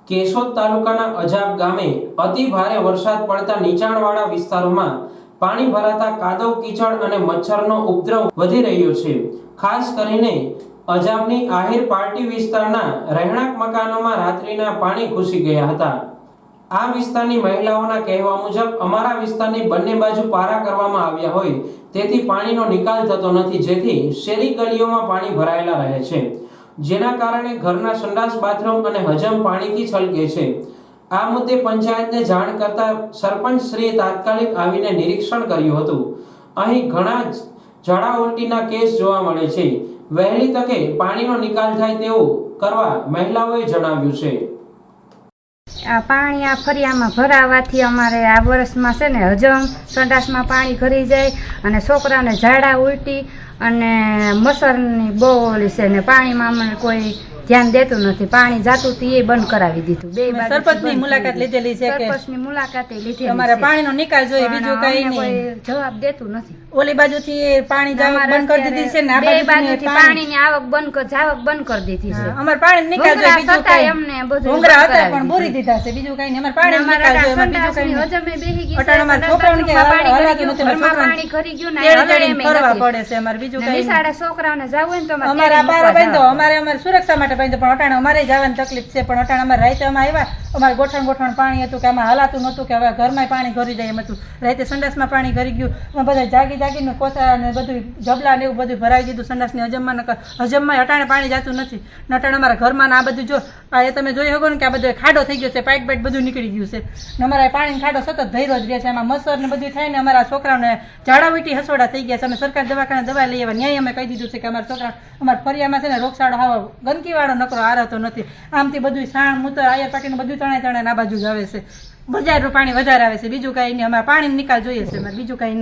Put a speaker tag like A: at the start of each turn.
A: કેશોદ તાલુકાના અજાબ ગામે અતિ ભારે વરસાદ પડતા નીચાણવાળા વિસ્તારોમાં પાણી ભરાતા કાદવ કીચડ અને મચ્છરનો ઉપદ્રવ વધી રહ્યો છે। ખાસ કરીને અજાબની આહિર પાર્ટી વિસ્તારના રહેણાંક મકાનોમાં રાત્રિના પાણી ઘૂસી ગયા હતા। આ વિસ્તારની મહિલાઓના કહેવા મુજબ અમારા વિસ્તારની બંને બાજુ પારા કરવામાં આવ્યા હોય તેથી પાણીનો નિકાલ થતો નથી, જેથી શેરી ગલીઓમાં પાણી ભરાયેલા રહે છે, જેના કારણે ઘરના સંડાસ બાથરૂમ અને હજમ પાણીથી છલકે છે। આ મુદ્દે પંચાયતને જાણ કરતા સરપંચ શ્રીએ તાત્કાલિક આવીને નિરીક્ષણ કર્યું હતું। અહીં ઘણા ઝાડા ઉલટીના કેસ જોવા મળે છે। વહેલી તકે પાણીનો નિકાલ થાય તેવું કરવા મહિલાઓએ જણાવ્યું છે।
B: આ પાણી આ ફરિયામાં ભરાવાથી અમારે આ વર્ષમાં છે ને હજમ સંડાસમાં પાણી ભરી જાય અને છોકરાને ઝાડા ઉલટી અને મચ્છરની બહુ ઓલી છે ને પાણીમાં અમને કોઈ ધ્યાન દેતું નથી। પાણી જાતું હતું એ બંધ કરાવી દીધું। બે
C: સરપંચની મુલાકાત લીધેલી છે કે
B: સરપંચની મુલાકાતે લીધી
C: અમારે પાણીનો નિકાલ જોઈએ, બીજું કઈ
B: કોઈ જવાબ દેતું નથી।
C: ઓલી બાજુથી પાણી જાવક બંધ કરી દીધી છે ને આ
B: બે
C: બાજુથી
B: પાણીની આવક જાવક બંધ કરી દીધી છે।
C: અમારે પાણી નિકાલ જોઈએ, બીજું કઈ
B: અમને બધું
C: ડુંગરા હતા પણ બોરી દીધા છે, બીજું કઈ નહીં। અમારે પાણી નિકાલ જોઈએ, બીજું કઈ નહીં।
B: હજમે બેહી ગઈ
C: અટાણે અમારા છોકરાઓને કે હલાતું નથી,
B: પાણી કરી ગયું ને
C: ફરવા પડે છે અમારે, બીજું કઈ નહીં।
B: નિશાળે છોકરાઓને જાવું હોય ને તો
C: અમારે આ બારો બાંધો અમારે સુરક્ષા માટે બાંધો, પણ અટાણે અમારે જવાની તકલીફ છે। પણ અટાણે અમારે રાતે અમે આવ્યા, અમારે ગોઠણ પાણી હતું કે આમાં હલાતું નહોતું કે હવે ઘરમાં પાણી ભરી જાય એમ હતું। રાતે સંડાસમાં પાણી ભરી ગયું, અમે બધા જાગીને કોથળા ને બધું જબલા ને એવું બધું ભરાવી દીધું સંડાસની હજમમાં અટાણે પાણી જતું નથી ને અટાણે અમારા ઘરમાં આ બધું જો એ તમે જોઈ શકો ને કે આ બધો ખાડો થઈ ગયો છે, પાઇપ બધું નીકળી ગયું છે ને અમારા પાણી ખાડો સતત ભર્યો જ રહે છે। એમાં મચ્છર ને બધું થાય ને અમારા છોકરાઓને ઝાડા ઉલટી હસોડા થઈ ગયા છે। અમે સરકાર દવાખાને દવા લઈ આવ્યા, ન્યાય અમે કહી દીધું છે કે અમારા છોકરા અમારા ફરિયામાં છે ને રોગચાળો આવો ગંદકી વાળો નકરો આરતો નથી। આમથી બધું સાણ મૂત્ર આયર પાટીનું બધું તણે આ બાજુ જ આવે છે। બજારનું પાણી વધારે આવે છે, બીજું કઈ નહીં। અમારે પાણી નિકાલ જોઈએ છે, બીજું કઈ નહીં।